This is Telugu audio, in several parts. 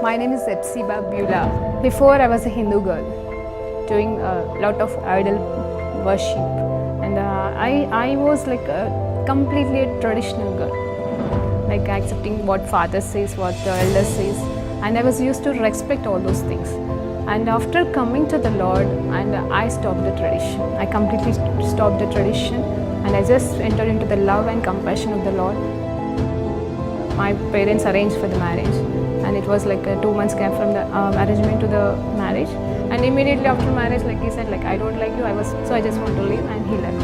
My name is Epsiba Beulah. Before I was a Hindu girl doing a lot of idol worship, and I was like a completely a traditional girl, like accepting what father says, what the elder says, and I was used to respect all those things. And after coming to the Lord, and I stopped the tradition. I completely stopped the tradition, and I just entered into the love and compassion of the Lord. My parents arranged for the marriage, and it was like a 2 months gap from the arrangement to the marriage. And immediately after marriage, like he said, like I don't like you. I just want to leave, and he left.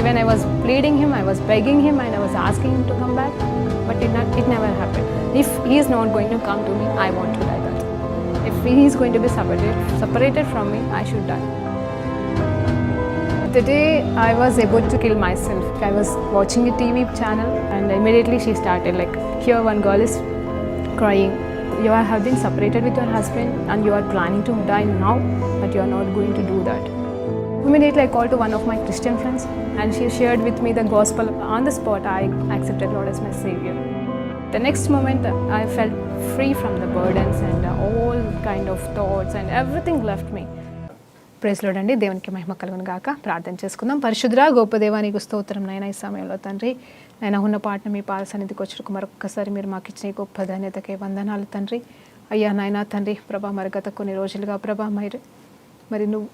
Even I was pleading him, I was begging him, and I was asking him to come back, but it never happened. If he is not going to come to me, I want to die. That if he is going to be separated from me, I should die. The day I was about to kill myself, I was watching a TV channel, and immediately she started like, here one girl is crying. You have been separated with your husband and you are planning to die now, but you are not going to do that. Immediately I called to one of my Christian friends, and she shared with me the gospel. On the spot, I accepted Lord as my Savior. The next moment, I felt free from the burdens and all kind of thoughts, and everything left me. Praise Lord అండి. దేవునికి మహిమ కలుగును గాక. ప్రార్థన చేసుకుందాం. పరిశుద్ధుడా గొప్ప దేవా నీకు స్తోత్రం నాయన. ఈ సమయంలో తండ్రి నేను ఉన్న పాటను మీ పాద సన్నిధికి వచ్చినకు మరొక్కసారి మీరు మాకు ఇచ్చిన ఈ గొప్ప ధన్యతకే వందనాలు తండ్రి. అయ్యా నాయన తండ్రి ప్రభా, మరి గత కొన్ని రోజులుగా ప్రభా మరి నువ్వు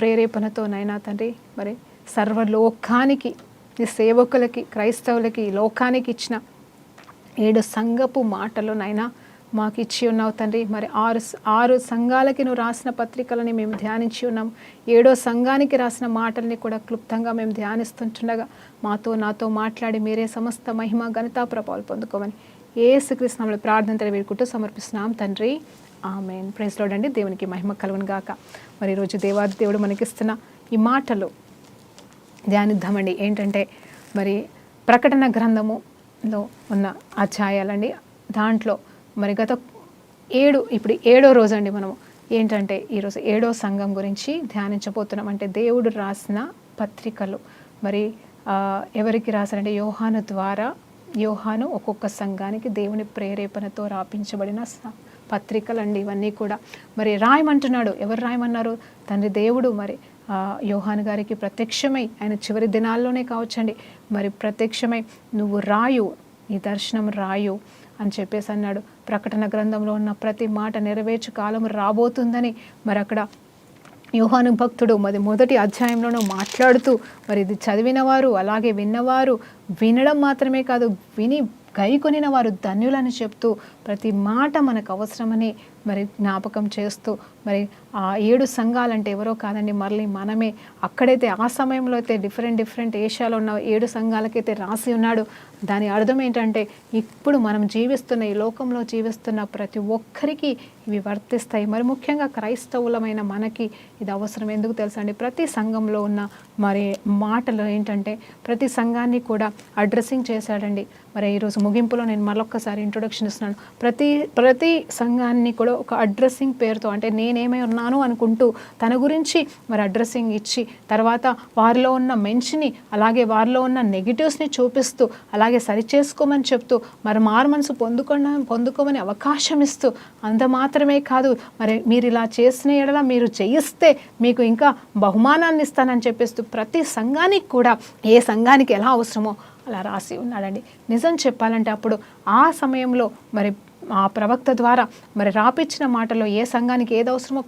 ప్రేరేపణతో నాయన తండ్రి మరి సర్వలోకానికి నీ సేవకులకి క్రైస్తవులకి లోకానికి ఇచ్చిన 7 సంఘపు మాటలు నాయన మాకు ఇచ్చి ఉన్నావు తండ్రి. మరి ఆరు సంఘాలకి నువ్వు రాసిన పత్రికలని మేము ధ్యానించి ఉన్నాం. 7వ సంఘానికి రాసిన మాటల్ని కూడా క్లుప్తంగా మేము ధ్యానిస్తుంటుండగా నాతో మాట్లాడి మీరే సమస్త మహిమ ఘనత ప్రభావాలు పొందుకోమని యేసుక్రీస్తు నామములో ప్రార్థన వేడుకుంటూ సమర్పిస్తున్నాం తండ్రి. ఆమేన్. ప్రైజ్ లార్డ్ అండి. దేవునికి మహిమ కలుగును గాక. మరి ఈరోజు దేవాది దేవుడు మనకిస్తున్న ఈ మాటలు ధ్యానిద్దామండి. ఏంటంటే మరి ప్రకటన గ్రంథములో ఉన్న అధ్యాయాలండి. దాంట్లో మరి గత 7 ఇప్పుడు 7వ రోజు అండి. మనము ఏంటంటే ఈరోజు 7వ సంఘం గురించి ధ్యానించబోతున్నాం. అంటే దేవుడు రాసిన పత్రికలు మరి ఎవరికి రాశారంటే యోహాను ద్వారా. యోహాను ఒక్కొక్క సంఘానికి దేవుని ప్రేరేపణతో రాపించబడిన పత్రికలు అండి ఇవన్నీ కూడా. మరి రాయమంటున్నాడు. ఎవరు రాయమన్నారు? తండ్రి దేవుడు మరి యోహాను గారికి ప్రత్యక్షమై, ఆయన చివరి దినాల్లోనే కావచ్చండి, మరి ప్రత్యక్షమై నువ్వు రాయు, ఈ దర్శనం రాయు అని చెప్పేసి అన్నాడు. ప్రకటన గ్రంథంలో ఉన్న ప్రతి మాట నెరవేర్చు కాలం రాబోతుందని మరి అక్కడ యోహాను భక్తుడు మొదటి అధ్యాయంలోనూ మాట్లాడుతూ మరి ఇది చదివినవారు అలాగే విన్నవారు, వినడం మాత్రమే కాదు విని గైకొనిన వారు ధన్యులని చెప్తూ ప్రతి మాట మనకు అవసరమని మరి జ్ఞాపకం చేస్తూ మరి ఆ 7 సంఘాలంటే ఎవరో కాదండి, మళ్ళీ మనమే. అక్కడైతే ఆ సమయంలో అయితే డిఫరెంట్ ఏషియాలో ఉన్న 7 సంఘాలకైతే రాసి ఉన్నాడు. దాని అర్థం ఏంటంటే ఇప్పుడు మనం జీవిస్తున్న ఈ లోకంలో జీవిస్తున్న ప్రతి ఒక్కరికి ఇవి వర్తిస్తాయి. మరి ముఖ్యంగా క్రైస్తవులమైన మనకి ఇది అవసరం. ఎందుకు తెలుసా అండి? ప్రతి సంఘంలో ఉన్న మరి మాటలు ఏంటంటే ప్రతి సంఘాన్ని కూడా అడ్రస్సింగ్ చేశాడండి. మరి ఈరోజు ముగింపులో నేను మరొక్కసారి ఇంట్రొడక్షన్ ఇస్తున్నాను. ప్రతి సంఘాన్ని కూడా ఒక అడ్రస్సింగ్ పేరుతో, అంటే నేనేమై ఉన్నాను అనుకుంటూ తన గురించి మరి అడ్రస్సింగ్ ఇచ్చి, తర్వాత వారిలో ఉన్న మంచిని అలాగే వారిలో ఉన్న నెగిటివ్స్ని చూపిస్తూ అలాగే సరిచేసుకోమని చెప్తూ మరి మారుమనసు పొందుకోమని అవకాశం ఇస్తూ, అంత మాత్రమే కాదు మరి మీరు ఇలా చేసిన ఎడల మీరు జయిస్తే మీకు ఇంకా బహుమానాన్ని ఇస్తానని చెప్పేస్తూ ప్రతి సంఘానికి కూడా ఏ సంఘానికి ఎలా అవసరమో అలా రాసి ఉన్నాడండి. నిజం చెప్పాలంటే అప్పుడు ఆ సమయంలో మరి ఆ ప్రవక్త ద్వారా మరి రాపిచ్చిన మాటలో ఏ సంఘానికి ఏది అవసరమో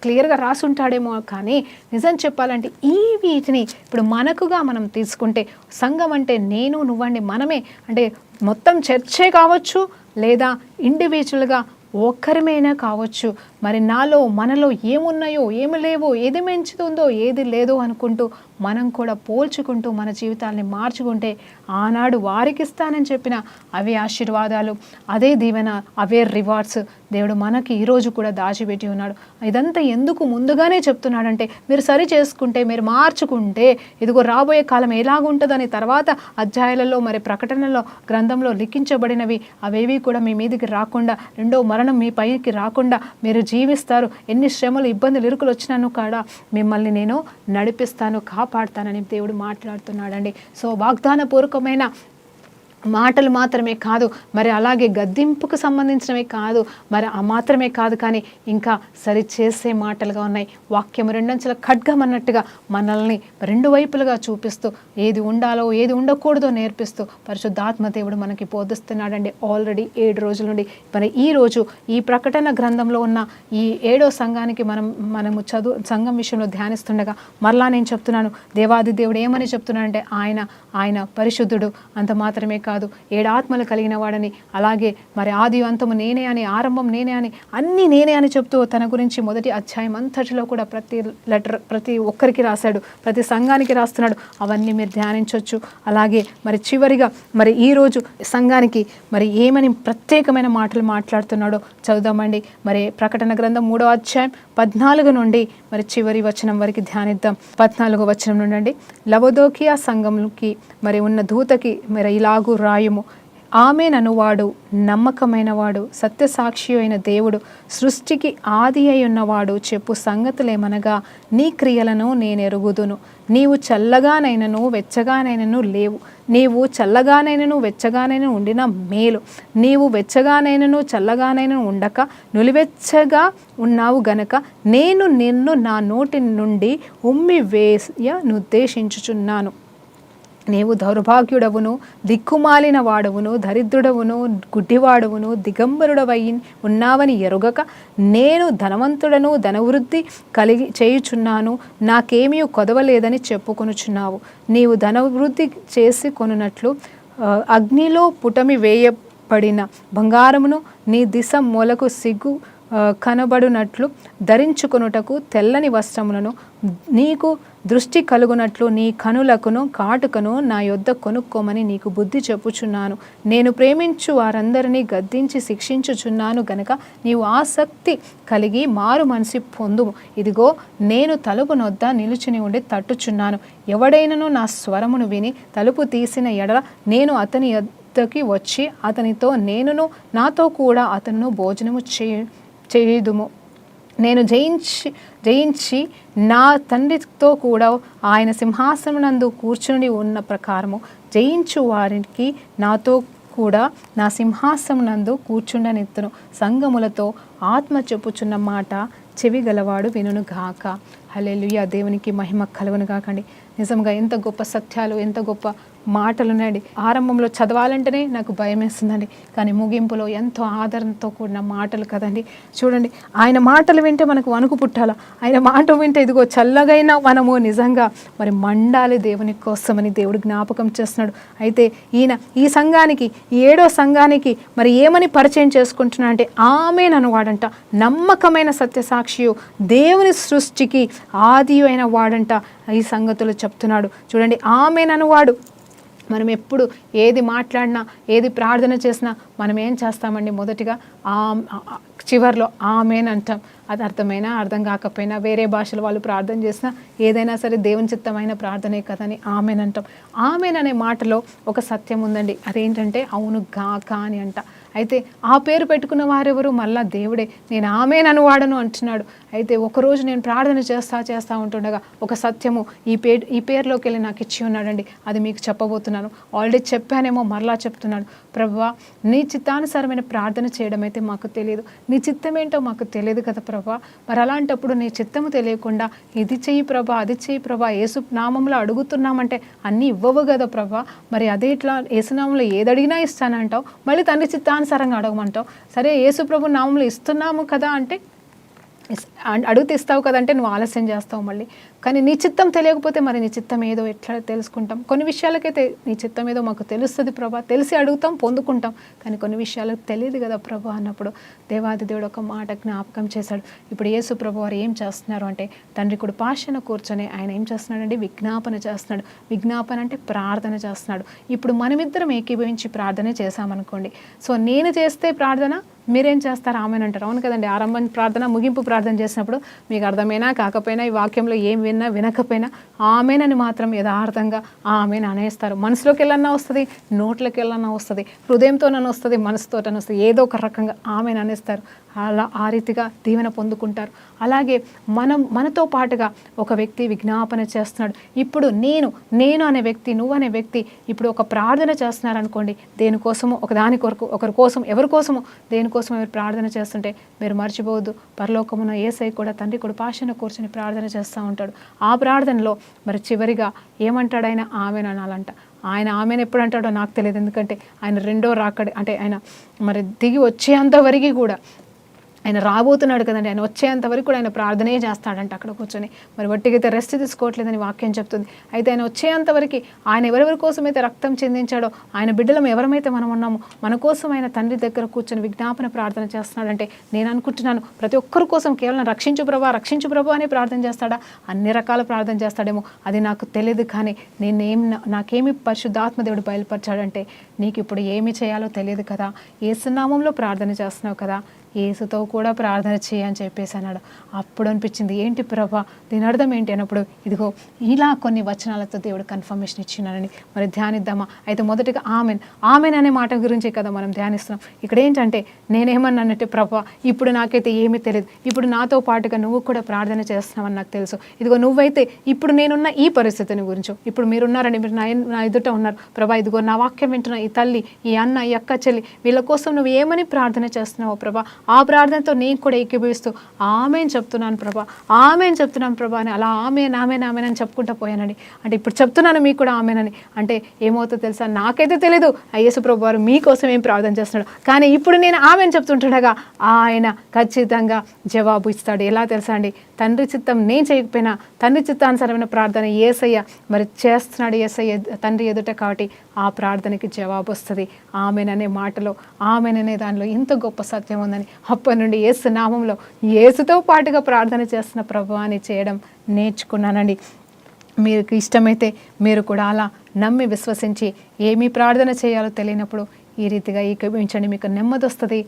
క్లియర్గా రాసి ఉంటాడేమో. కానీ నిజం చెప్పాలంటే ఈ వీటిని ఇప్పుడు మనకుగా మనం తీసుకుంటే సంఘం అంటే నేను నువ్వండి, మనమే. అంటే మొత్తం చర్చే కావచ్చు, లేదా ఇండివిజువల్గా ఒక్కరిమైనా కావచ్చు. మరి మనలో ఏమున్నాయో ఏమి లేవో, ఏది మంచిది ఏది లేదో అనుకుంటూ మనం కూడా పోల్చుకుంటూ మన జీవితాన్ని మార్చుకుంటే ఆనాడు వారికి ఇస్తానని చెప్పిన అవే ఆశీర్వాదాలు, అదే దీవెన, అవే రివార్డ్స్ దేవుడు మనకి ఈరోజు కూడా దాచిపెట్టి ఉన్నాడు. ఇదంతా ఎందుకు ముందుగానే చెప్తున్నాడంటే మీరు సరి చేసుకుంటే, మీరు మార్చుకుంటే ఇదిగో రాబోయే కాలం ఎలాగుంటుందని తర్వాత అధ్యాయాలలో మరి ప్రకటనలో గ్రంథంలో లిఖించబడినవి అవేవి కూడా మీ మీదకి రాకుండా, రెండో మరణం మీ పైకి రాకుండా మీరు జీవిస్తారు. ఎన్ని శ్రమలు ఇబ్బందులు ఇరుకులు వచ్చినాను కాడా మిమ్మల్ని నేను నడిపిస్తాను, కాపాడుతానని దేవుడు మాట్లాడుతున్నాడండి. సో వాగ్దాన పూర్వకమైన మాటలు మాత్రమే కాదు, మరి అలాగే గద్దింపుకు సంబంధించినవి కాదు, మరి ఆ మాత్రమే కాదు, కానీ ఇంకా సరిచేసే మాటలుగా ఉన్నాయి. వాక్యం రెండంచెల ఖడ్గం అన్నట్టుగా మనల్ని రెండు వైపులుగా చూపిస్తూ ఏది ఉండాలో ఏది ఉండకూడదో నేర్పిస్తూ పరిశుద్ధాత్మ దేవుడు మనకి బోధిస్తున్నాడండి. ఆల్రెడీ 7 రోజుల నుండి మరి ఈ రోజు ఈ ప్రకటన గ్రంథంలో ఉన్న ఈ 7వ సంఘానికి మనము సంఘం విషయంలో ధ్యానిస్తుండగా మరలా నేను చెప్తున్నాను, దేవాది దేవుడు ఏమని చెప్తున్నానంటే ఆయన పరిశుద్ధుడు. అంత మాత్రమే కాదు, 7 ఆత్మలు కలిగిన వాడని, అలాగే మరి ఆది అంతము నేనే అని, ఆరంభం నేనే అని, అన్నీ నేనే అని చెప్తూ తన గురించి మొదటి అధ్యాయం అంతటిలో కూడా ప్రతి ఒక్కరికి రాశాడు, ప్రతి సంఘానికి రాస్తున్నాడు. అవన్నీ మీరు ధ్యానించవచ్చు. అలాగే మరి చివరిగా మరి ఈరోజు సంఘానికి మరి ఏమని ప్రత్యేకమైన మాటలు మాట్లాడుతున్నాడో చదువుదామండి. మరి ప్రకటన గ్రంథం 3వ అధ్యాయం 14 నుండి మరి చివరి వచనం వరకు ధ్యానిద్దాం. 14వ వచనం నుండి, లవదోకియా సంఘంకి మరి ఉన్న దూతకి మరి ఇలాగూ రాయుము, ఆమెననువాడు నమ్మకమైన వాడు, సత్యసాక్షి అయిన దేవుడు, సృష్టికి ఆది అయి ఉన్నవాడు చెప్పు సంగతులేమనగా, నీ క్రియలను నేనెరుగుదును. నీవు చల్లగానైనను వెచ్చగానైనను లేవు. నీవు చల్లగానైనను వెచ్చగానైనా ఉండిన మేలు. నీవు వెచ్చగానైనను చల్లగానైనా ఉండక నులివెచ్చగా ఉన్నావు గనక నేను నిన్ను నా నోటి నుండి ఉమ్మివేయనుద్దేశించుచున్నాను. నీవు దౌర్భాగ్యుడవును, దిక్కుమాలిన వాడవును, దరిద్రుడవును, గుడ్డివాడవును, దిగంబరుడవై ఉన్నావని ఎరుగక నేను ధనవంతుడను, ధనవృద్ధి చేయుచున్నాను, నాకేమీ కొదవలేదని చెప్పుకొనుచున్నావు. నీవు ధనవృద్ధి చేసి కొనున్నట్లు అగ్నిలో పుటమి వేయబడిన బంగారమును నీ దిశ మూలకు సిగ్గు కనబడునట్లు ధరించుకొనుటకు తెల్లని వస్త్రములను, నీకు దృష్టి కలుగునట్లు నీ కనులకును కాటుకను నా యొద్ద కొనుక్కోమని నీకు బుద్ధి చెప్పుచున్నాను. నేను ప్రేమించు వారందరినీ గద్దించి శిక్షించుచున్నాను గనక నీవు ఆసక్తి కలిగి మారు మనసి పొందుము. ఇదిగో నేను తలుపు నొద్ద నిలుచుని ఉండి తట్టుచున్నాను. ఎవడైనను నా స్వరమును విని తలుపు తీసిన ఎడల నేను అతని యొద్దకి వచ్చి అతనితో నేనును నాతో కూడా అతను భోజనము చేయుదుము. నేను జయించి నా తండ్రితో కూడా ఆయన సింహాసనమునందు కూర్చుని ఉన్న ప్రకారము జయించు వారికి నాతో కూడా నా సింహాసనమునందు కూర్చుండనెత్తును. సంఘములతో ఆత్మ చెప్పుచున్న మాట చెవి గలవాడు వినును గాక. హల్లెలూయా. దేవునికి మహిమ కలుగును గాకండి. నిజంగా ఎంత గొప్ప సత్యాలు, ఎంత గొప్ప మాటలు ఉన్నాయండి. ఆరంభంలో చదవాలంటేనే నాకు భయం వేస్తుందండి, కానీ ముగింపులో ఎంతో ఆదరణతో కూడిన మాటలు కదండి. చూడండి, ఆయన మాటలు వింటే మనకు వణుకు పుట్టాల. ఆయన మాట వింటే ఇదిగో చల్లగైన మనము నిజంగా మరి మండాలి దేవుని కోసమని దేవుడు జ్ఞాపకం చేస్తున్నాడు. అయితే ఈయన ఈ సంఘానికి, ఈ 7వ సంఘానికి మరి ఏమని పరిచయం చేసుకుంటున్నా అంటే, ఆమేనను వాడంట, నమ్మకమైన సత్యసాక్షియు, దేవుని సృష్టికి ఆది అయిన వాడంట. ఈ సంగతులు చెప్తున్నాడు. చూడండి, ఆమేనను వాడు. మనం ఎప్పుడు ఏది మాట్లాడినా, ఏది ప్రార్థన చేసినా మనం ఏం చేస్తామండి? మొదటిగా చివర్లో ఆమేన్ అంటాం. అది అర్థమైనా అర్థం కాకపోయినా, వేరే భాషలో వాళ్ళు ప్రార్థన చేసినా ఏదైనా సరే దేవుని చిత్తమైన ప్రార్థనే కదని ఆమేన్ అంటాం. ఆమేన్ అనే మాటలో ఒక సత్యం ఉందండి. అదేంటంటే అవును గాక అని అంట. అయితే ఆ పేరు పెట్టుకున్న వారెవరు? మళ్ళా దేవుడే. నేను ఆమేన్ అనువాడను అంటున్నాడు. అయితే ఒకరోజు నేను ప్రార్థన చేస్తా ఉంటుండగా ఒక సత్యము ఈ పేరులోకి వెళ్ళి నాకు ఇచ్చి ఉన్నాడండి. అది మీకు చెప్పబోతున్నాను. ఆల్రెడీ చెప్పానేమో, మరలా చెప్తున్నాను. ప్రభువా, నీ చిత్తానుసారమైన ప్రార్థన చేయడం అయితే మాకు తెలియదు, నీ చిత్తం ఏంటో మాకు తెలియదు కదా ప్రభా. మరి అలాంటప్పుడు నీ చిత్తము తెలియకుండా ఇది చెయ్యి ప్రభా, అది చెయ్యి ప్రభా, యేసు నామంలో అడుగుతున్నామంటే అన్నీ ఇవ్వవు కదా ప్రభా. మరి అదే ఇట్లా యేసునామంలో ఏది అడిగినా ఇస్తానంటావు, మళ్ళీ తండ్రి చిత్తానుసారంగా అడగమంటావు. సరే యేసు ప్రభు నామంలో ఇస్తున్నాము కదా అంటే, అడుగుతూ ఇస్తావు కదంటే నువ్వు ఆలస్యం చేస్తావు మళ్ళీ. కానీ నీ చిత్తం తెలియకపోతే మరి నీ చిత్తం ఏదో ఎట్లా తెలుసుకుంటాం? కొన్ని విషయాలకైతే నీ చిత్తం ఏదో మాకు తెలుస్తుంది ప్రభా, తెలిసి అడుగుతాం, పొందుకుంటాం. కానీ కొన్ని విషయాలకు తెలియదు కదా ప్రభా అన్నప్పుడు దేవాది దేవుడు ఒక మాట జ్ఞాపకం చేశాడు. ఇప్పుడు యేసు ప్రభు వారు ఏం చేస్తున్నారు అంటే, తండ్రి కుడి పార్శ్వన కూర్చొని ఆయన ఏం చేస్తున్నాడంటే విజ్ఞాపన చేస్తున్నాడు. విజ్ఞాపన అంటే ప్రార్థన చేస్తున్నాడు. ఇప్పుడు మనమిద్దరం ఏకీభవించి ప్రార్థన చేశామనుకోండి, సో నేను చేస్తే ప్రార్థన మీరేం చేస్తారు? ఆమెన్ అంటారు. అవును కదండి. ఆరంభం ప్రార్థన, ముగింపు ప్రార్థన చేసినప్పుడు మీకు అర్థమైనా కాకపోయినా, ఈ వాక్యంలో ఏం విన్నా వినకపోయినా ఆమెనని మాత్రం యథార్థంగా ఆమెను అనేస్తారు. మనసులోకి వెళ్ళన్నా వస్తుంది, నోట్లోకి వెళ్ళన్నా వస్తుంది, హృదయంతోనన్నా వస్తుంది, మనసుతోటన్నా వస్తుంది, ఏదో ఒక రకంగా ఆమెను అనేస్తారు. అలా ఆ రీతిగా దీవెన పొందుకుంటారు. అలాగే మనతో పాటుగా ఒక వ్యక్తి విజ్ఞాపన చేస్తున్నాడు. ఇప్పుడు నేను అనే వ్యక్తి, నువ్వు అనే వ్యక్తి ఇప్పుడు ఒక ప్రార్థన చేస్తున్నారనుకోండి, దేనికోసము, ఒకదాని కొరకు, ఒకరి కోసం, ఎవరి కోసము, దేనికోసం ఎవరు ప్రార్థన చేస్తుంటే మీరు మర్చిపోవద్దు, పరలోకమున యేసయ్య కూడా తండ్రి కూడా పాశన కూర్చొని ప్రార్థన చేస్తూ ఉంటాడు. ఆ ప్రార్థనలో మరి చివరిగా ఏమంటాడు ఆయన? ఆమెన్ అనాలంట. ఆయన ఆమెను ఎప్పుడు అంటాడో నాకు తెలియదు, ఎందుకంటే ఆయన రెండో రాకడ అంటే ఆయన మరి దిగి వచ్చేంతవరకు కూడా ఆయన రాబోతున్నాడు కదండి, ఆయన వచ్చేంతవరకు కూడా ఆయన ప్రార్థనే చేస్తాడంట అక్కడ కూర్చొని. మరి వట్టిగైతే రెస్ట్ తీసుకోవట్లేదని వాక్యం చెప్తుంది. అయితే ఆయన వచ్చేంతవరకు ఆయన ఎవరెవరి కోసమైతే రక్తం చెందించాడో, ఆయన బిడ్డలం ఎవరమైతే మనం ఉన్నామో మన కోసం ఆయన తండ్రి దగ్గర కూర్చొని విజ్ఞాపన ప్రార్థన చేస్తున్నాడంటే నేను అనుకుంటున్నాను ప్రతి ఒక్కరి కోసం కేవలం రక్షించు ప్రభా అని ప్రార్థన చేస్తాడా? అన్ని రకాల ప్రార్థన చేస్తాడేమో, అది నాకు తెలియదు. కానీ నాకేమి పరిశుద్ధాత్మ దేవుడు బయలుపరిచాడంటే, నీకు ఇప్పుడు ఏమి చేయాలో తెలియదు కదా, యేసు నామంలో ప్రార్థన చేస్తున్నావు కదా, యేసుతో కూడా ప్రార్థన చేయని చెప్పేసి అన్నాడు. అప్పుడు అనిపించింది, ఏంటి ప్రభా దీని అర్థం ఏంటి అన్నప్పుడు, ఇదిగో ఇలా కొన్ని వచనాలతో దేవుడు కన్ఫర్మేషన్ ఇచ్చినానని మరి ధ్యానిద్దామా? అయితే మొదటిగా ఆమెన్ అనే మాట గురించి కదా మనం ధ్యానిస్తున్నాం. ఇక్కడ ఏంటంటే నేనేమన్నానంటే, ప్రభా ఇప్పుడు నాకైతే ఏమీ తెలియదు, ఇప్పుడు నాతో పాటుగా నువ్వు కూడా ప్రార్థన చేస్తున్నావని నాకు తెలుసు. ఇదిగో నువ్వైతే ఇప్పుడు నేనున్న ఈ పరిస్థితిని గురించి, ఇప్పుడు మీరున్నారండి, మీరు నా ఎదుట ఉన్నారు ప్రభా, ఇదిగో నా వాక్యం వింటున్న ఈ తల్లి, ఈ అన్న, ఈ అక్క, చెల్లి, వీళ్ళ కోసం నువ్వు ఏమని ప్రార్థన చేస్తున్నావో ప్రభా, ఆ ప్రార్థనతో నేను కూడా ఏకీభవిస్తూ ఆమెన్ చెప్తున్నాను ప్రభా అని అలా ఆమెన్ అని చెప్పుకుంటూ పోయానండి. అంటే ఇప్పుడు చెప్తున్నాను మీకు కూడా ఆమెనని. అంటే ఏమవుతుందో తెలుసా, నాకైతే తెలీదు యేసు ప్రభు వారు మీకోసం ఏం ప్రార్థన చేస్తున్నాడు, కానీ ఇప్పుడు నేను ఆమెన్ చెప్తుంటుండగా ఆయన ఖచ్చితంగా జవాబు ఇస్తాడు. ఎలా తెలుసా అండి, తండ్రి చిత్తం నేను చేయకపోయినా తండ్రి చిత్తానుసారమైన ప్రార్థన యేసయ్య మరి చేస్తున్నాడు, యేసయ్య తండ్రి ఎదుట, కాబట్టి ఆ ప్రార్థనకి జవాబు వస్తుంది. ఆమెన్ అనే మాటలో, ఆమెన్ అనే దానిలో ఇంత గొప్ప సత్యం ఉందని అప్పటి నుండి యేసు నామంలో యేసుతో పాటుగా ప్రార్థన చేస్తున్న ప్రభు అని చేయడం నేర్చుకున్నానండి. మీకు ఇష్టమైతే మీరు కూడా అలా నమ్మి విశ్వసించి ఏమీ ప్రార్థన చేయాలో తెలియనప్పుడు ఈ రీతిగా ఏకీభవించండి, మీకు నెమ్మది వస్తుంది,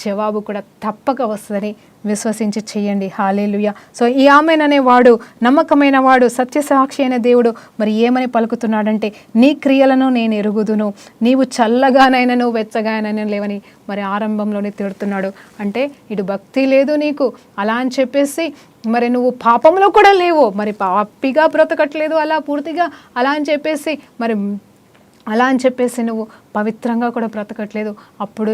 జవాబు కూడా తప్పక వస్తుందని విశ్వసించి చెయ్యండి. హల్లెలూయా. సో ఈ ఆమెన్ అనేవాడు నమ్మకమైన వాడు, సత్యసాక్షి అయిన దేవుడు మరి ఏమని పలుకుతున్నాడంటే, నీ క్రియలను నేను ఎరుగుదును, నీవు చల్లగానైనను వెచ్చగానైనా లేవని మరి ఆరంభంలోనే తిడుతున్నాడు. అంటే ఇటు భక్తి లేదు నీకు అలా అని చెప్పేసి మరి నువ్వు పాపంలో కూడా లేవు, మరి పాపిగా బ్రతకట్లేదు అలా పూర్తిగా అలా అని చెప్పేసి నువ్వు పవిత్రంగా కూడా బ్రతకట్లేదు. అప్పుడు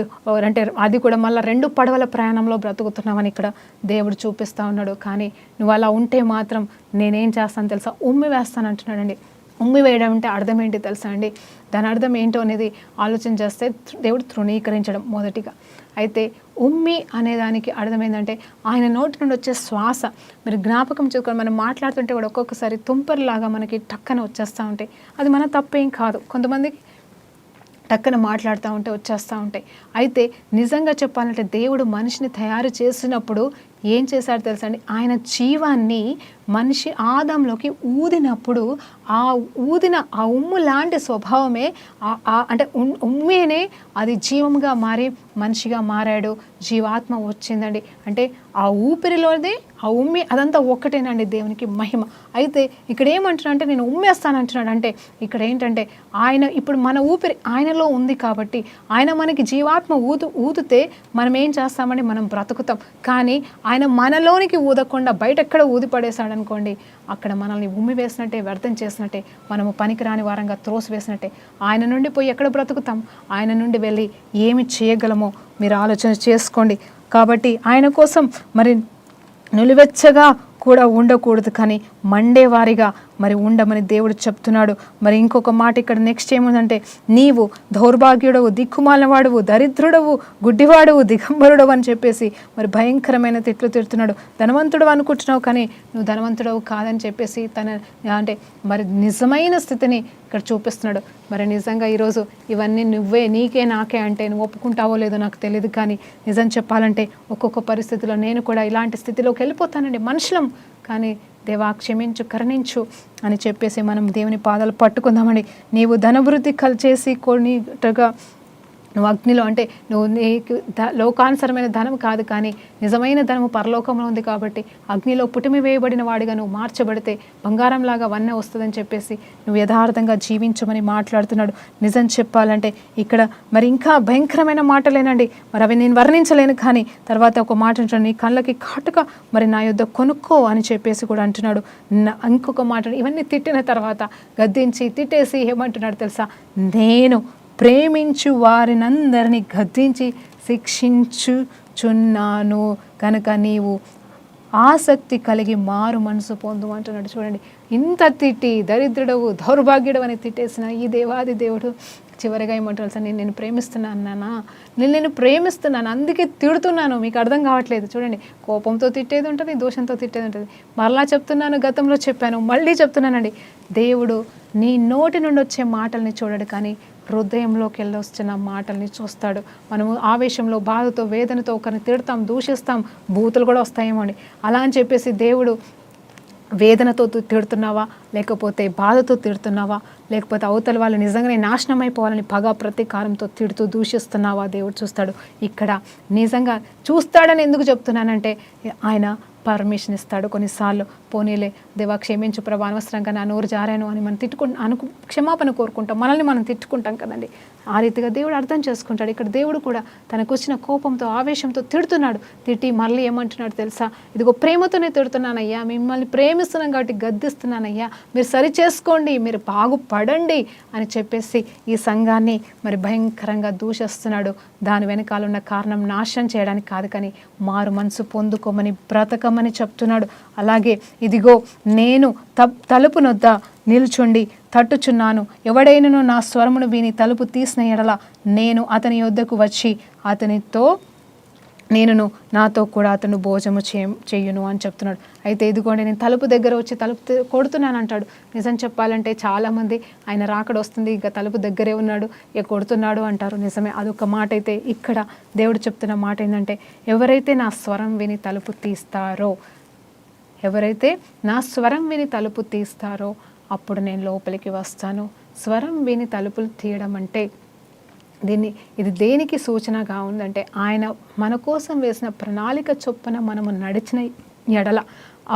అంటే అది కూడా మళ్ళీ 2 పడవల ప్రయాణంలో బ్రతుకుతున్నామని ఇక్కడ దేవుడు చూపిస్తూ ఉన్నాడు. కానీ నువ్వు అలా ఉంటే మాత్రం నేనేం చేస్తాను తెలుసా, ఉమ్మి వేస్తాను అంటున్నాడండి. ఉమ్మి వేయడం అంటే అర్థం ఏంటి తెలుసా అండి, దాని అర్థం ఏంటో అనేది ఆలోచన చేస్తే దేవుడు తృణీకరించడం మొదటిగా. అయితే ఉమ్మి అనేదానికి అర్థం ఏంటంటే ఆయన నోటి నుండి వచ్చే శ్వాస. మీరు జ్ఞాపకం చేసుకొని మనం మాట్లాడుతుంటే కూడా ఒక్కొక్కసారి తుంపరిలాగా మనకి టక్కన వచ్చేస్తూ ఉంటాయి. అది మన తప్పేం కాదు, కొంతమందికి టక్కన మాట్లాడుతూ ఉంటే వచ్చేస్తూ ఉంటాయి. అయితే నిజంగా చెప్పాలంటే దేవుడు మనిషిని తయారు చేసినప్పుడు ఏం చేశాడు తెలుసా అండి, ఆయన జీవాన్ని మనిషి ఆదంలోకి ఊదినప్పుడు ఆ ఊదిన ఆ ఉమ్ము లాంటి స్వభావమే అంటే ఉమ్మేనే అది జీవంగా మారి మనిషిగా మారాడు, జీవాత్మ వచ్చిందండి. అంటే ఆ ఊపిరిలోనే ఆ ఉమ్మి అదంతా ఒక్కటేనండి, దేవునికి మహిమ. అయితే ఇక్కడ ఏమంటున్నా అంటే నేను ఉమ్మేస్తానంటున్నాడు. అంటే ఇక్కడ ఏంటంటే ఆయన ఇప్పుడు మన ఊపిరి ఆయనలో ఉంది కాబట్టి ఆయన మనకి జీవాత్మ ఊదితే మనం ఏం చేస్తామండి, మనం బ్రతుకుతాం. కానీ ఆయన మనలోనికి ఊదకుండా బయట ఎక్కడ ఊది పడేశాడు అనుకోండి, అక్కడ మనల్ని ఉమ్మి వేసినట్టే, వ్యర్థం చేసినట్టే, మనము పనికిరాని వారంగా త్రోసివేసినట్టే. ఆయన నుండి పోయి ఎక్కడ బ్రతుకుతాం, ఆయన నుండి వెళ్ళి ఏమి చేయగలమో మీరు ఆలోచన చేసుకోండి. కాబట్టి ఆయన కోసం మరి నిలువెచ్చగా కూడా ఉండకూడదు, కానీ మండేవారిగా మరి ఉండమని దేవుడు చెప్తున్నాడు. మరి ఇంకొక మాట ఇక్కడ నెక్స్ట్ ఏముందంటే, నీవు దౌర్భాగ్యుడవు, దిక్కుమాలవాడువు, దరిద్రుడవు, గుడ్డివాడువు, దిగంబరుడవు అని చెప్పేసి మరి భయంకరమైన తిట్లు తిడుతున్నాడు. ధనవంతుడు అనుకుంటున్నావు కానీ నువ్వు ధనవంతుడవు కాదని చెప్పేసి అంటే మరి నిజమైన స్థితిని ఇక్కడ చూపిస్తున్నాడు. మరి నిజంగా ఈరోజు ఇవన్నీ నువ్వే నీకే నాకే అంటే నువ్వు ఒప్పుకుంటావో లేదో నాకు తెలియదు, కానీ నిజం చెప్పాలంటే ఒక్కొక్క పరిస్థితిలో నేను కూడా ఇలాంటి స్థితిలోకి వెళ్ళిపోతానండి. మనుషులం, కానీ దేవా క్షమించు, కరుణించు అని చెప్పేసి మనం దేవుని పాదాలు పట్టుకుందామండి. నీవు ధనవృద్ధి చేసి కొన్నిటగా నువ్వు అగ్నిలో అంటే నువ్వు నీకు లోకానుసరమైన ధనం కాదు, కానీ నిజమైన ధనము పరలోకంలో ఉంది కాబట్టి అగ్నిలో పుటిమి వేయబడిన వాడిగా నువ్వు మార్చబడితే బంగారంలాగా వన్నె వస్తుందని చెప్పేసి నువ్వు యథార్థంగా జీవించమని మాట్లాడుతున్నాడు. నిజం చెప్పాలంటే ఇక్కడ మరి ఇంకా భయంకరమైన మాటలేనండి, మరి అవి నేను వర్ణించలేను. కానీ తర్వాత ఒక మాట అంటున్నాడు, నీ కళ్ళకి కాటుక మరి నా యొద్ద కొనుక్కో అని చెప్పేసి కూడా అంటున్నాడు. ఇంకొక మాట, ఇవన్నీ తిట్టిన తర్వాత గద్దించి తిట్టేసి ఏమంటున్నాడు తెలుసా, నేను ప్రేమించు వారినందరినీ గద్దించి శిక్షించుచున్నాను కనుక నీవు ఆసక్తి కలిగి మారు మనసు పొందు అంటున్నాడు. చూడండి, ఇంత తిట్టి దరిద్రుడవు దౌర్భాగ్యుడు అని తిట్టేసిన ఈ దేవాది దేవుడు చివరిగా ఏమంటారు సార్, నేను ప్రేమిస్తున్నాను నాన్న, నేను ప్రేమిస్తున్నాను అందుకే తిడుతున్నాను. మీకు అర్థం కావట్లేదు. చూడండి, కోపంతో తిట్టేది ఉంటుంది, దోషంతో తిట్టేది ఉంటుంది. మరలా చెప్తున్నాను, గతంలో చెప్పాను, మళ్ళీ చెప్తున్నానండి. దేవుడు నీ నోటి నుండి వచ్చే మాటల్ని చూడడు, కానీ హృదయంలోకి వెళ్ళొస్తున్న మాటల్ని చూస్తాడు. మనము ఆవేశంలో, బాధతో, వేదనతో ఒకరిని తిడతాం, దూషిస్తాం, బూతులు కూడా వస్తాయేమో అండి. అలా అని చెప్పేసి దేవుడు వేదనతో తిడుతున్నావా, లేకపోతే బాధతో తిడుతున్నావా, లేకపోతే అవతల వాళ్ళు నిజంగానే నాశనం అయిపోవాలని పగ ప్రతీకారంతో తిడుతూ దూషిస్తున్నావా, దేవుడు చూస్తాడు. ఇక్కడ నిజంగా చూస్తాడని ఎందుకు చెప్తున్నానంటే, ఆయన పర్మిషన్ ఇస్తాడు కొన్నిసార్లు. పోనీలే దేవా క్షమించు ప్రభా, అనవసరంగా నా నోరు జారాను అని మనం క్షమాపణ కోరుకుంటాం, మనల్ని మనం తిట్టుకుంటాం కదండి. ఆ రీతిగా దేవుడు అర్థం చేసుకుంటాడు. ఇక్కడ దేవుడు కూడా తనకు వచ్చిన కోపంతో, ఆవేశంతో తిడుతున్నాడు. తిట్టి మళ్ళీ ఏమంటున్నాడు తెలుసా, ఇదిగో ప్రేమతోనే తిడుతున్నానయ్యా, మిమ్మల్ని ప్రేమిస్తున్నాను కాబట్టి గద్దిస్తున్నానయ్యా, మీరు సరి చేసుకోండి, మీరు బాగుపడండి అని చెప్పేసి ఈ సంఘాన్ని మరి భయంకరంగా దూషిస్తున్నాడు. దాని వెనకాల ఉన్న కారణం నాశనం చేయడానికి కాదు, కానీ మారు మనసు పొందుకోమని, బ్రతకమని చెప్తున్నాడు. అలాగే ఇదిగో నేను తలుపు నొద్ద నిల్చుండి తట్టుచున్నాను, ఎవడైనను నా స్వరమును విని తలుపు తీసిన ఎడల నేను అతని యొద్దకు వచ్చి అతనితో నేనును నాతో కూడా అతను భోజనము చేయును అని చెప్తున్నాడు. అయితే ఇదిగోండి నేను తలుపు దగ్గర వచ్చి తలుపు కొడుతున్నాను అంటాడు. నిజం చెప్పాలంటే చాలామంది ఆయన రాకడ వస్తుంది, ఇక తలుపు దగ్గరే ఉన్నాడు, ఇక కొడుతున్నాడు అంటారు. నిజమే, అదొక మాట. అయితే ఇక్కడ దేవుడు చెప్తున్న మాట ఏంటంటే, ఎవరైతే నా స్వరం విని తలుపు తీస్తారో, ఎవరైతే నా స్వరం విని తలుపు తీస్తారో అప్పుడు నేను లోపలికి వస్తాను. స్వరం విని తలుపులు తీయడం అంటే ఇది దేనికి సూచనగా ఉందంటే, ఆయన మన కోసం వేసిన ప్రణాళిక చొప్పున మనము నడిచిన ఎడల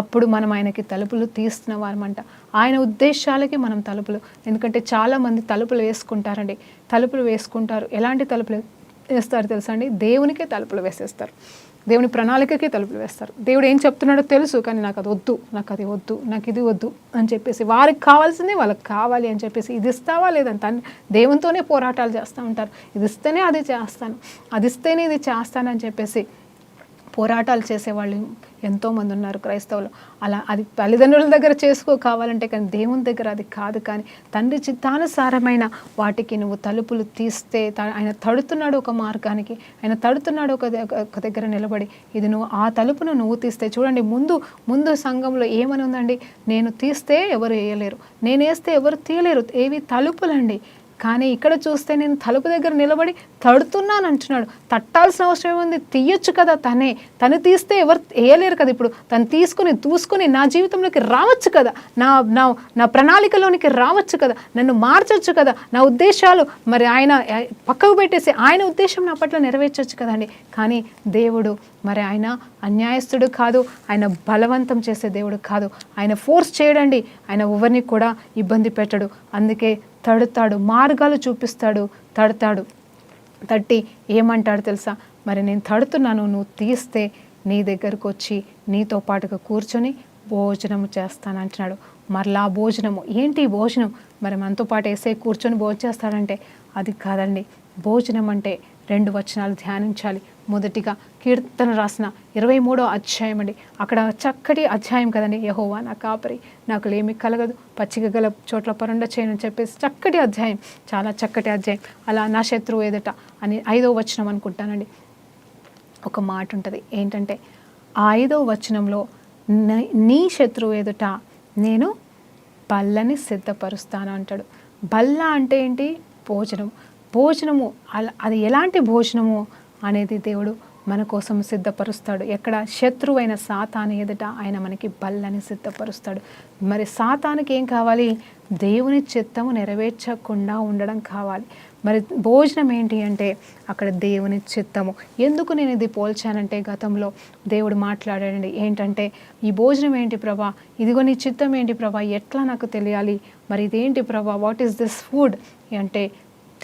అప్పుడు మనం ఆయనకి తలుపులు తీస్తున్న వారమంట. ఆయన ఉద్దేశాలకి మనం తలుపులు, ఎందుకంటే చాలామంది తలుపులు వేసుకుంటారండి. తలుపులు వేసుకుంటారు, ఎలాంటి తలుపులు వేస్తారు తెలుసా అండి, దేవునికే తలుపులు వేసేస్తారు, దేవుని ప్రణాళికకే తలుపులు వేస్తారు. దేవుడు ఏం చెప్తున్నాడో తెలుసు, కానీ నాకు అది వద్దు, నాకు అది వద్దు, నాకు ఇది వద్దు అని చెప్పేసి, వారికి కావాల్సిందే వాళ్ళకి కావాలి అని చెప్పేసి, ఇది ఇస్తావా లేదంటే దేవునితోనే పోరాటాలు చేస్తూ ఉంటారు. ఇది ఇస్తేనే అది చేస్తాను, అది ఇస్తేనే ఇది చేస్తానని చెప్పేసి పోరాటాలు చేసేవాళ్ళు ఎంతోమంది ఉన్నారు క్రైస్తవులు. అలా అది తల్లిదండ్రుల దగ్గర కావాలంటే, కానీ దేవుని దగ్గర అది కాదు. కానీ తండ్రి చిత్తానుసారమైన వాటికి నువ్వు తలుపులు తీస్తే, ఆయన తడుతున్నాడు ఒక మార్గానికి, ఆయన తడుతున్నాడు ఒక దగ్గర నిలబడి, ఇది నువ్వు ఆ తలుపును నువ్వు తీస్తే. చూడండి, ముందు సంఘంలో ఏమని ఉందండి, నేను తీస్తే ఎవరు వేయలేరు, నేను వేస్తే ఎవరు తీయలేరు, ఏవి తలుపులండి. కానీ ఇక్కడ చూస్తే నేను తలుపు దగ్గర నిలబడి తడుతున్నాను అంటున్నాడు. తట్టాల్సిన అవసరం ఏముంది, తీయొచ్చు కదా, తను తీస్తే ఎవరు వేయలేరు కదా. ఇప్పుడు తను దూసుకొని నా జీవితంలోకి రావచ్చు కదా, నా ప్రణాళికలోనికి రావచ్చు కదా, నన్ను మార్చొచ్చు కదా, నా ఉద్దేశాలు మరి ఆయన పక్కకు పెట్టేసి ఆయన ఉద్దేశం నా పట్ల నెరవేర్చొచ్చు కదండి. కానీ దేవుడు మరి ఆయన అన్యాయస్తుడు కాదు, ఆయన బలవంతం చేసే దేవుడు కాదు, ఆయన ఫోర్స్ చేయడండి, ఆయన ఎవరిని కూడా ఇబ్బంది పెట్టడు. అందుకే తడుతాడు, మార్గాలు చూపిస్తాడు, తట్టి ఏమంటాడు తెలుసా, మరి నేను తడుతున్నాను, నువ్వు తీస్తే నీ దగ్గరకు వచ్చి నీతో పాటుగా కూర్చొని భోజనము చేస్తాను అంటున్నాడు. మరలా భోజనము ఏంటి, భోజనం మరి మనతో పాటు వేసే కూర్చొని భోజనం చేస్తాడంటే అది కాదండి. భోజనం అంటే 2 వచనాలు ధ్యానించాలి. మొదటిగా కీర్తన రాసిన 23వ అధ్యాయం అండి. అక్కడ చక్కటి అధ్యాయం కదండి, యెహోవా నా కాపరి, నాకు లేమి కలగదు, పచ్చిక గల చోట్ల పరుండ చేయని చెప్పేసి చక్కటి అధ్యాయం, చాలా చక్కటి అధ్యాయం. అలా నా శత్రువు ఎదుట అని 5వ వచనం అనుకుంటానండి, ఒక మాట ఉంటుంది ఏంటంటే, ఆ 5వ వచనంలో నీ శత్రువు ఎదుట నేను బల్లని సిద్ధపరుస్తాను అంటాడు. బల్ల అంటే ఏంటి, భోజనము అది ఎలాంటి భోజనము అనేది దేవుడు మన కోసం సిద్ధపరుస్తాడు. ఎక్కడ, శత్రువైన సాతాను ఎదుట ఆయన మనకి బల్లని సిద్ధపరుస్తాడు. మరి సాతానికి ఏం కావాలి, దేవుని చిత్తము నెరవేర్చకుండా ఉండడం కావాలి. మరి భోజనం ఏంటి అంటే అక్కడ దేవుని చిత్తము. ఎందుకు నేను ఇది పోల్చానంటే గతంలో దేవుడు మాట్లాడాడండి. ఏంటంటే ఈ భోజనం ఏంటి ప్రభా, ఇదిగో నీ చిత్తం ఏంటి ప్రభా, ఎట్లా నాకు తెలియాలి, మరి ఇదేంటి ప్రభా, వాట్ ఈస్ దిస్ ఫుడ్ అంటే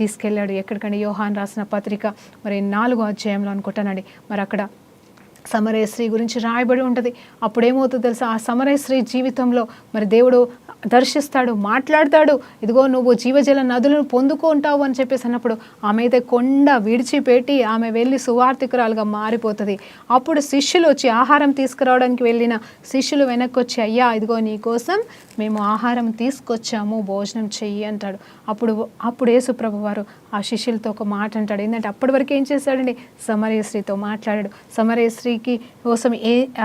తీసుకెళ్ళాడు ఎక్కడికండి, యోహాన్ రాసిన పత్రిక మరి 4వ అధ్యాయంలో అనుకుంటానండి. మరి అక్కడ సమరయ స్త్రీ గురించి రాయబడి ఉంటుంది. అప్పుడేమవుతుందో తెలుసా, ఆ సమరయ స్త్రీ జీవితంలో మరి దేవుడు దర్శిస్తాడు, మాట్లాడతాడు, ఇదిగో నువ్వు జీవజల నదులను పొందుకుంటావు అని చెప్పేసి అన్నప్పుడు ఆమె అయితే కొండ విడిచిపెట్టి ఆమె వెళ్ళి సువార్థికురాలుగా మారిపోతుంది. అప్పుడు శిష్యులు వచ్చి ఆహారం తీసుకురావడానికి వెళ్ళిన శిష్యులు వెనక్కి వచ్చి, అయ్యా ఇదిగో నీ కోసం మేము ఆహారం తీసుకొచ్చాము, భోజనం చెయ్యి అంటాడు. అప్పుడు యేసు ప్రభు వారు ఆ శిష్యులతో ఒక మాట అంటాడు. ఏంటంటే అప్పటి వరకు ఏం చేశాడండి, సమరయ స్త్రీతో మాట్లాడాడు. సమరయ స్త్రీకి కోసం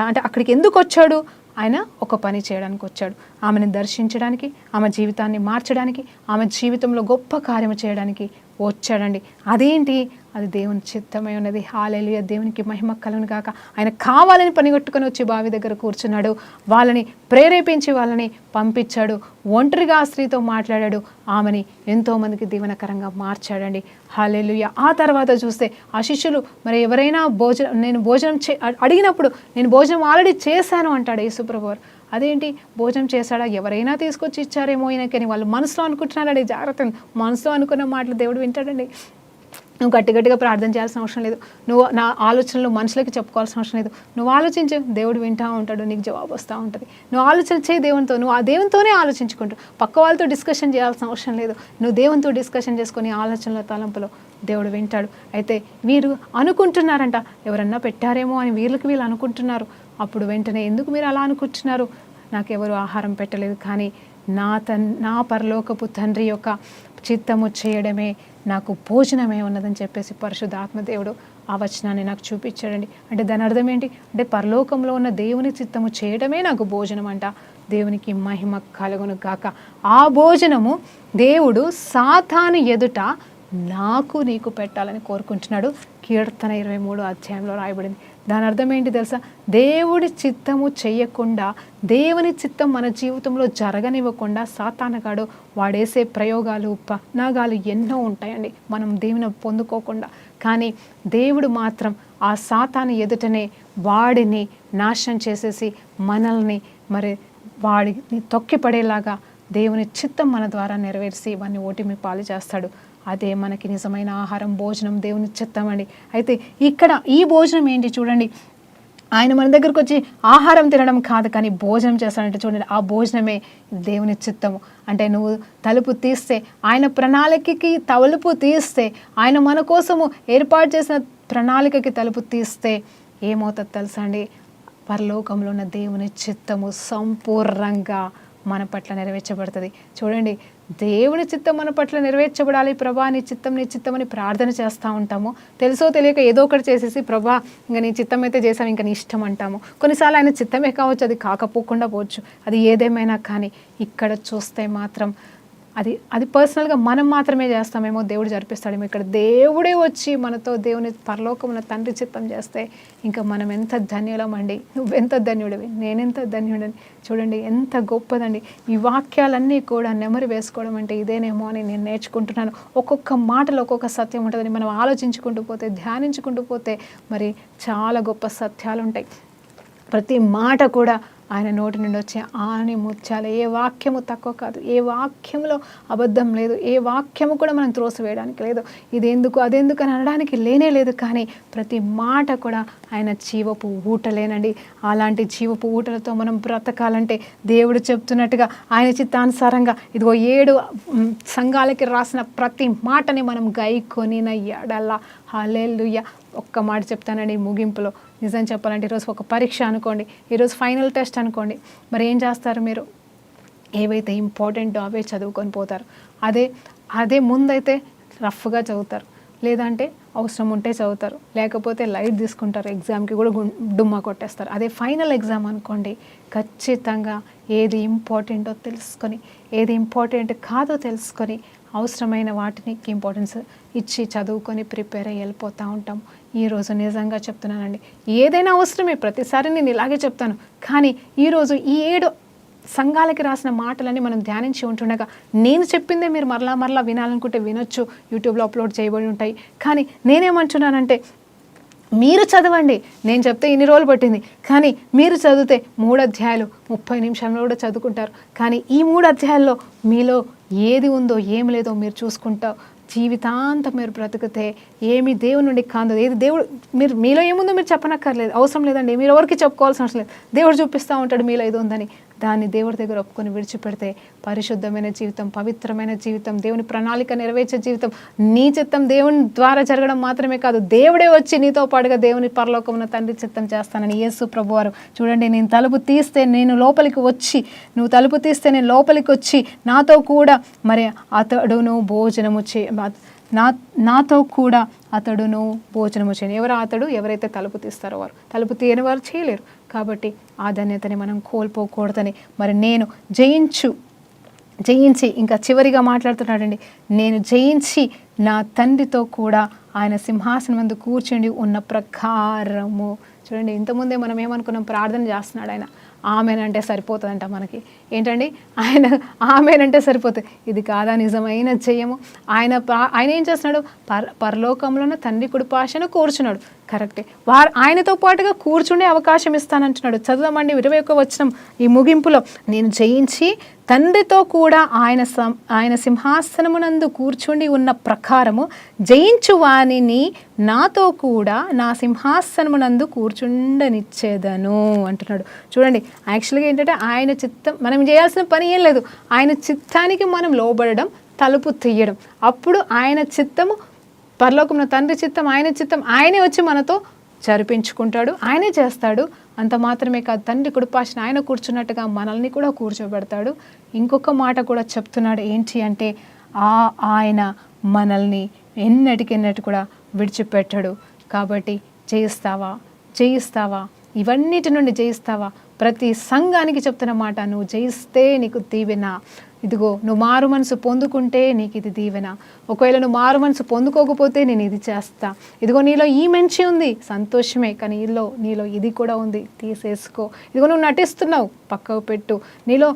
అంటే అక్కడికి ఎందుకు వచ్చాడు, ఆయన ఒక పని చేయడానికి వచ్చాడు, ఆమెను దర్శించడానికి, ఆమె జీవితాన్ని మార్చడానికి, ఆమె జీవితంలో గొప్ప కార్యము చేయడానికి వచ్చాడండి. అదేంటి, అది దేవుని చిత్తమై ఉన్నది. హల్లెలూయా, దేవునికి మహిమ కలుగును గాక. ఆయన కావాలని పనిగట్టుకొని వచ్చి బావి దగ్గర కూర్చున్నాడు, వాళ్ళని ప్రేరేపించి వాళ్ళని పంపించాడు, ఒంటరిగా ఆ స్త్రీతో మాట్లాడాడు, ఆమెని ఎంతోమందికి దీవెనకరంగా మార్చాడండి. హల్లెలూయా. ఆ తర్వాత చూస్తే ఆ శిష్యులు మరి ఎవరైనా నేను భోజనం అడిగినప్పుడు నేను భోజనం ఆల్రెడీ చేశాను అంటాడు యేసుప్రభు వారు. అదేంటి, భోజనం చేశాడా, ఎవరైనా తీసుకొచ్చి ఇచ్చారేమో ఈయనకని వాళ్ళు మనసులో అనుకుంటున్నారండి. జాగ్రత్త, మనసులో అనుకున్న మాటలు దేవుడు వింటాడండి. నువ్వు గట్టిగా ప్రార్థన చేయాల్సిన అవసరం లేదు, నువ్వు నా ఆలోచనలు మనుషులకి చెప్పుకోవాల్సిన అవసరం లేదు. నువ్వు ఆలోచించు, దేవుడు వింటూ ఉంటాడు, నీకు జవాబు వస్తూ ఉంటుంది. నువ్వు ఆలోచన చేయి దేవునితో, నువ్వు ఆ దేవునితోనే ఆలోచించుకుంటూ, పక్క వాళ్ళతో డిస్కషన్ చేయాల్సిన అవసరం లేదు. నువ్వు దేవునితో డిస్కషన్ చేసుకొని ఆలోచనల తలంపులో దేవుడు వింటాడు. అయితే వీరు అనుకుంటున్నారంట, ఎవరన్నా పెట్టారేమో అని వీళ్ళు అనుకుంటున్నారు. అప్పుడు వెంటనే, ఎందుకు మీరు అలా అనుకుంటున్నారు, నాకెవరు ఆహారం పెట్టలేదు, కానీ నా పరలోకపు తండ్రి యొక్క చిత్తము చేయడమే నాకు భోజనమే ఉన్నదని చెప్పేసి పరిశుద్ధాత్మ దేవుడు ఆ వచనాన్ని నాకు చూపించాడండి. అంటే దాని అర్థం ఏంటి అంటే, పరలోకంలో ఉన్న దేవుని చిత్తము చేయడమే నాకు భోజనం అంట. దేవునికి మహిమ కలుగును గాక. ఆ భోజనము దేవుడు సాతాను ఎదుట నాకు నీకు పెట్టాలని కోరుకుంటున్నాడు. కీర్తన 23వ అధ్యాయంలో రాయబడింది. దాని అర్థం ఏంటి తెలుసా, దేవుడి చిత్తము చెయ్యకుండా, దేవుని చిత్తం మన జీవితంలో జరగనివ్వకుండా సాతానగాడు వాడేసే ప్రయోగాలు పన్నాగాలు ఎన్నో ఉంటాయండి మనం దేవుని పొందుకోకుండా. కానీ దేవుడు మాత్రం ఆ సాతాను ఎదుటనే వాడిని నాశనం చేసేసి మనల్ని మరి వాడిని తొక్కిపడేలాగా దేవుని చిత్తం మన ద్వారా నెరవేర్చి ఇవన్నీ ఓటిమి పాలు చేస్తాడు. అదే మనకి నిజమైన ఆహారం, భోజనం, దేవుని చిత్తం అండి. అయితే ఇక్కడ ఈ భోజనం ఏంటి చూడండి, ఆయన మన దగ్గరకు వచ్చి ఆహారం తినడం కాదు, కానీ భోజనం చేస్తాడంటే చూడండి, ఆ భోజనమే దేవుని చిత్తము. అంటే నువ్వు తలుపు తీస్తే, ఆయన ప్రణాళికకి తలుపు తీస్తే, ఆయన మన కోసము ఏర్పాటు చేసిన ప్రణాళికకి తలుపు తీస్తే ఏమవుతుంది తెలుసా అండి, పరలోకంలో ఉన్న దేవుని చిత్తము సంపూర్ణంగా మన పట్ల నెరవేర్చబడుతుంది. చూడండి, దేవుని చిత్తం మన పట్ల నెరవేర్చబడాలి, ప్రభా నీ చిత్తం అని ప్రార్థన చేస్తూ ఉంటాము. తెలుసో తెలియక ఏదో ఒకటి చేసేసి, ప్రభా ఇంకా నీ చిత్తం అయితే చేసాము, ఇంకా నీ ఇష్టం అంటాము. కొన్నిసార్లు ఆయన చిత్తమే కావచ్చు, అది కాకపోకుండా పోవచ్చు, అది ఏదేమైనా. కానీ ఇక్కడ చూస్తే మాత్రం అది పర్సనల్గా మనం మాత్రమే చేస్తామేమో, దేవుడు జరిపిస్తాడేమో. ఇక్కడ దేవుడే వచ్చి మనతో దేవుని పరలోకమున తండ్రి చిత్తం చేస్తే ఇంకా మనం ఎంత ధన్యులమండి. నువ్వెంత ధన్యుడివి, నేనెంత ధన్యుడని. చూడండి ఎంత గొప్పదండి. ఈ వాక్యాలన్నీ కూడా నెమరు వేసుకోవడం అంటే ఇదేనేమో అని నేను నేర్చుకుంటున్నాను. ఒక్కొక్క మాటలో ఒక్కొక్క సత్యం ఉంటుందని మనం ఆలోచించుకుంటూ పోతే, ధ్యానించుకుంటూ పోతే మరి చాలా గొప్ప సత్యాలు ఉంటాయి. ప్రతి మాట కూడా ఆయన నోటి నుండి వచ్చే ఆని ముత్యాలు. ఏ వాక్యము తక్కువ కాదు, ఏ వాక్యంలో అబద్ధం లేదు, ఏ వాక్యము కూడా మనం త్రోసివేయడానికి లేదు. ఇదెందుకు అదెందుకు అని అనడానికి లేనే లేదు. కానీ ప్రతి మాట కూడా ఆయన జీవపు ఊటలేనండి. అలాంటి జీవపు ఊటలతో మనం బ్రతకాలంటే దేవుడు చెప్తున్నట్టుగా ఆయన చిత్తానుసారంగా ఇదిగో 7 సంఘాలకి రాసిన ప్రతి మాటని మనం గైకొనిన ఎడల హల్లెలూయా. ఒక్క మాట చెప్తానండి ముగింపులో. నిజం చెప్పాలంటే ఈరోజు ఒక పరీక్ష అనుకోండి, ఈరోజు ఫైనల్ టెస్ట్ అనుకోండి. మరి ఏం చేస్తారు మీరు? ఏవైతే ఇంపార్టెంటో అవే చదువుకొని పోతారు. అదే ముందైతే రఫ్గా చదువుతారు, లేదంటే అవసరం ఉంటే చదువుతారు, లేకపోతే లైట్ తీసుకుంటారు, ఎగ్జామ్కి కూడా డుమ్మా కొట్టేస్తారు. అదే ఫైనల్ ఎగ్జామ్ అనుకోండి, ఖచ్చితంగా ఏది ఇంపార్టెంటో తెలుసుకొని, ఏది ఇంపార్టెంట్ కాదో తెలుసుకొని, అవసరమైన వాటిని ఇంపార్టెన్స్ ఇచ్చి చదువుకొని ప్రిపేర్ అయ్యి వెళ్ళిపోతూ ఉంటాం. ఈరోజు నిజంగా చెప్తున్నానండి, ఏదైనా అవసరమే, ప్రతిసారి నేను ఇలాగే చెప్తాను. కానీ ఈరోజు ఈ సంఘాలకి రాసిన మాటలని మనం ధ్యానించి ఉంటుండగా, నేను చెప్పిందే మీరు మరలా వినాలనుకుంటే వినొచ్చు, యూట్యూబ్లో అప్లోడ్ చేయబడి ఉంటాయి. కానీ నేనేమంటున్నానంటే మీరు చదవండి. నేను చెప్తే ఇన్ని రోజులు పట్టింది, కానీ మీరు చదివితే 3 అధ్యాయాలు 30 నిమిషాల్లో కూడా చదువుకుంటారు. కానీ ఈ 3 అధ్యాయాల్లో మీలో ఏది ఉందో ఏమి లేదో మీరు చూసుకుంటావు. జీవితాంతం మీరు బ్రతికితే ఏమి దేవుని నుండి కాందదు. ఏది దేవుడు మీలో ఏముందో మీరు చెప్పనక్కర్లేదు, అవసరం లేదండి. మీరు ఎవరికి చెప్పుకోవాల్సిన అవసరం లేదు. దేవుడు చూపిస్తూ ఉంటాడు మీలో ఇది ఉందని. దాన్ని దేవుడి దగ్గర ఒప్పుకొని విడిచిపెడితే పరిశుద్ధమైన జీవితం, పవిత్రమైన జీవితం, దేవుని ప్రణాళిక నెరవేర్చే జీవితం, నీ చిత్తం దేవుని ద్వారా జరగడం మాత్రమే కాదు, దేవుడే వచ్చి నీతో పాటుగా దేవుని పరలోకమున తండ్రి చిత్తం చేస్తానని యేసు ప్రభువారు. చూడండి, నేను తలుపు తీస్తే నేను లోపలికి వచ్చి, నువ్వు తలుపు తీస్తే నేను లోపలికి వచ్చి నాతో కూడా మరి అతడును భోజనము నాతో కూడా అతడును భోజనము చేయను. ఎవరు అతడు? ఎవరైతే తలుపు తీస్తారో వారు. తలుపు తీయని వారు చేయలేరు. కాబట్టి ఆ ధన్యతని మనం కోల్పోకూడదని మరి నేను జయించి ఇంకా చివరిగా మాట్లాడుతున్నాడండి, నేను జయించి నా తండ్రితో కూడా ఆయన సింహాసనం ముందు కూర్చుండి ఉన్న ప్రకారము. చూడండి, ఇంతకుముందే మనం ఏమనుకున్నాం, ప్రార్థన చేస్తున్నాడు ఆయన, ఆమెనంటే సరిపోతుందంట మనకి. ఏంటండి, ఆయన ఆమెనంటే సరిపోతుంది. ఇది కాదా నిజమైన జయము? ఆయన ఏం చేస్తున్నాడు? పరలోకంలోనే తండ్రి కుడిపాశను కూర్చున్నాడు. కరెక్టే, ఆయనతో పాటుగా కూర్చుండే అవకాశం ఇస్తానంటున్నాడు. చదువుదామండి 21వ వచనం ఈ ముగింపులో. నేను జయించి తండ్రితో కూడా ఆయన సింహాసనమునందు కూర్చుండి ఉన్న ప్రకారము జయించు వానిని నాతో కూడా నా సింహాసనమునందు కూర్చుండనిచ్చేదను అంటున్నాడు. చూడండి, యాక్చువల్గా ఏంటంటే ఆయన చిత్తం, మనం చేయాల్సిన పని ఏం లేదు. ఆయన చిత్తానికి మనం లోబడడం, తలుపు తీయడం. అప్పుడు ఆయన చిత్తము, పరలోకంలో తండ్రి చిత్తం, ఆయన చిత్తం, ఆయనే వచ్చి మనతో జరిపించుకుంటాడు, ఆయనే చేస్తాడు. అంత మాత్రమే కాదు, తండ్రి కుడిపాశన ఆయన కూర్చున్నట్టుగా మనల్ని కూడా కూర్చోబెడతాడు. ఇంకొక మాట కూడా చెప్తున్నాడు, ఏంటి అంటే ఆయన మనల్ని ఎన్నటికెన్నటి కూడా విడిచిపెట్టడు. కాబట్టి జయిస్తావా? ఇవన్నిటి నుండి జయిస్తావా? ప్రతి సంఘానికి చెప్తున్న మాట, నువ్వు జయిస్తే నీకు దీవెన. ఇదిగో, నువ్వు మారు మనసు పొందుకుంటే నీకు ఇది దీవెన. ఒకవేళ నువ్వు మారు మనసు పొందుకోకపోతే నేను ఇది చేస్తా. ఇదిగో, నీలో ఈ మంచి ఉంది, సంతోషమే, కానీ నీలో ఇది కూడా ఉంది, తీసేసుకో. ఇదిగో, నువ్వు నటిస్తున్నావు, పక్కకు పెట్టు. నీలో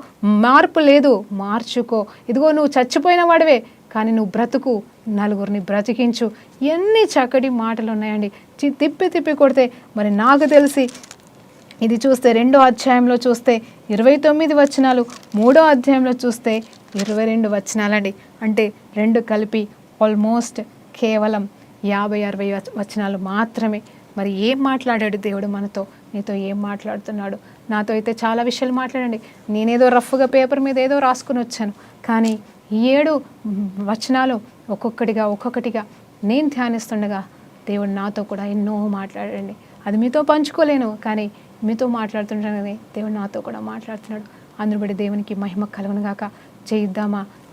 మార్పు లేదు, మార్చుకో. ఇదిగో, నువ్వు చచ్చిపోయిన వాడివే, కానీ నువ్వు బ్రతుకు, నలుగురిని బ్రతికించు. ఎన్ని చక్కటి మాటలు ఉన్నాయండి. తిప్పి కొడితే మరి నాకు తెలిసి ఇది చూస్తే 2వ అధ్యాయంలో చూస్తే 29 వచనాలు, 3వ అధ్యాయంలో చూస్తే 22 వచనాలండి. అంటే 2 కలిపి ఆల్మోస్ట్ కేవలం 50-60 వచనాలు మాత్రమే. మరి ఏం మాట్లాడాడు దేవుడు మనతో? నీతో ఏం మాట్లాడుతున్నాడు? నాతో అయితే చాలా విషయాలు మాట్లాడండి. నేనేదో రఫ్గా పేపర్ మీద ఏదో రాసుకుని వచ్చాను, కానీ ఈ 7 వచనాలు ఒక్కొక్కటిగా నేను ధ్యానిస్తుండగా దేవుడు నాతో కూడా ఎన్నో మాట్లాడండి. అది మీతో పంచుకోలేను, కానీ మీతో మాట్లాడుతుండగానే దేవుడు నాతో కూడా మాట్లాడుతున్నాడు. అందును బట్టి దేవునికి మహిమ కలుగునుగాక.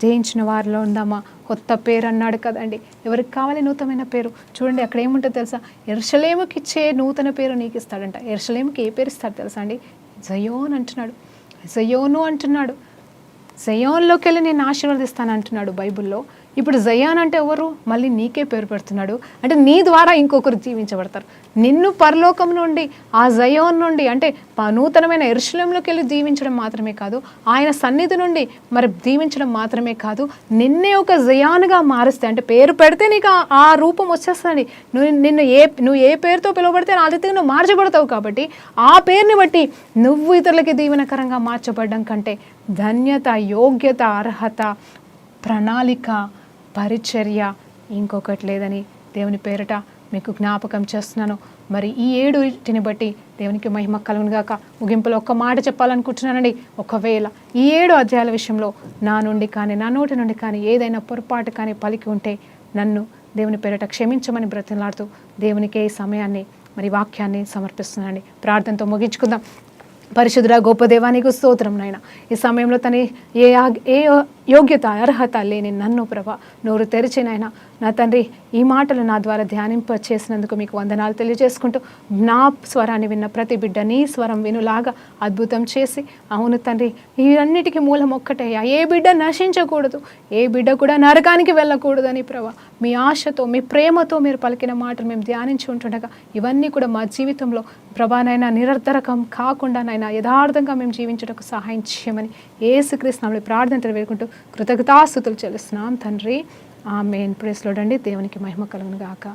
జయించిన వారిలో ఉందామా? కొత్త పేరు అన్నాడు కదండి. ఎవరికి కావాలి నూతనమైన పేరు? చూడండి, అక్కడ ఏముంటుందో తెలుసా? యెరూషలేముకి ఇచ్చే నూతన పేరు నీకు ఇస్తాడంట. యెరూషలేముకి ఏ పేరు ఇస్తాడు తెలుసా అండి? జయోన్ అంటున్నాడు, జయోను అంటున్నాడు. జయోన్లోకి వెళ్ళి నేను ఆశీర్వదిస్తాను అంటున్నాడు బైబిల్లో. ఇప్పుడు జయాన్ అంటే ఎవరు? మళ్ళీ నీకే పేరు పెడుతున్నాడు. అంటే నీ ద్వారా ఇంకొకరు జీవించబడతారు. నిన్ను పరలోకం నుండి, ఆ జయోన్ నుండి, అంటే నూతనమైన యెరూషలేములోకి వెళ్ళి జీవించడం మాత్రమే కాదు, ఆయన సన్నిధి నుండి మరి జీవించడం మాత్రమే కాదు, నిన్నే ఒక జయాన్గా మారుస్తే, అంటే పేరు పెడితే నీకు ఆ రూపం వచ్చేస్తుంది. నువ్వు ఏ పేరుతో పిలువబడితే ఆ రీతిగా నువ్వు మార్చబడతావు. కాబట్టి ఆ పేరుని బట్టి నువ్వు ఇతరులకి దీవెనకరంగా మార్చబడడం కంటే ధన్యత, యోగ్యత, అర్హత, ప్రణాళిక, పరిచర్య ఇంకొకటి లేదని దేవుని పేరిట మీకు జ్ఞాపకం చేస్తున్నాను. మరి ఈ 7 బట్టి దేవునికి మహిమ కలుగునుగాక. ముగింపులో ఒక్క మాట చెప్పాలనుకుంటున్నానండి. ఒకవేళ ఈ 7 అధ్యాయాల విషయంలో నా నుండి కానీ, నా నోటి నుండి కానీ ఏదైనా పొరపాటు కానీ పలికి ఉంటే నన్ను దేవుని పేరిట క్షమించమని బ్రతిమలాడుతూ దేవునికే ఈ సమయాన్ని మరి వాక్యాన్ని సమర్పిస్తున్నానండి. ప్రార్థనతో ముగించుకుందాం. పరిశుద్ధుడా, గొప్ప దేవా, నీకు స్తోత్రం నాయన. ఈ సమయంలో తన యోగ్యత అర్హత లేని నన్ను ప్రభా నోరు తెరిచినైనా నా తండ్రి ఈ మాటలు నా ద్వారా ధ్యానింప చేసినందుకు మీకు వందనాలు తెలియజేసుకుంటూ నా స్వరాన్ని విన్న ప్రతి బిడ్డ నీ స్వరం వినులాగా అద్భుతం చేసి అవును తండ్రి ఇవన్నిటికీ మూలం ఒక్కటయ్యా, ఏ బిడ్డ నశించకూడదు, ఏ బిడ్డ కూడా నరకానికి వెళ్ళకూడదని ప్రభా మీ ఆశతో మీ ప్రేమతో మీరు పలికిన మాటలు మేము ధ్యానించి ఉంటుండగా ఇవన్నీ కూడా మా జీవితంలో ప్రభానైనా నిరర్ధరకం కాకుండా నైనా యథార్థంగా మేము జీవించడానికి సహాయం చేయమని యేసుక్రీస్తు నామములో ప్రార్థన వేడుకుంటూ కృతజ్ఞతాస్తుతులు చెల్లిస్తున్నాం తండ్రి. ఆమేన్. ప్రైజ్ లార్డ్ అండి. దేవునికి మహిమ కలుగును గాక.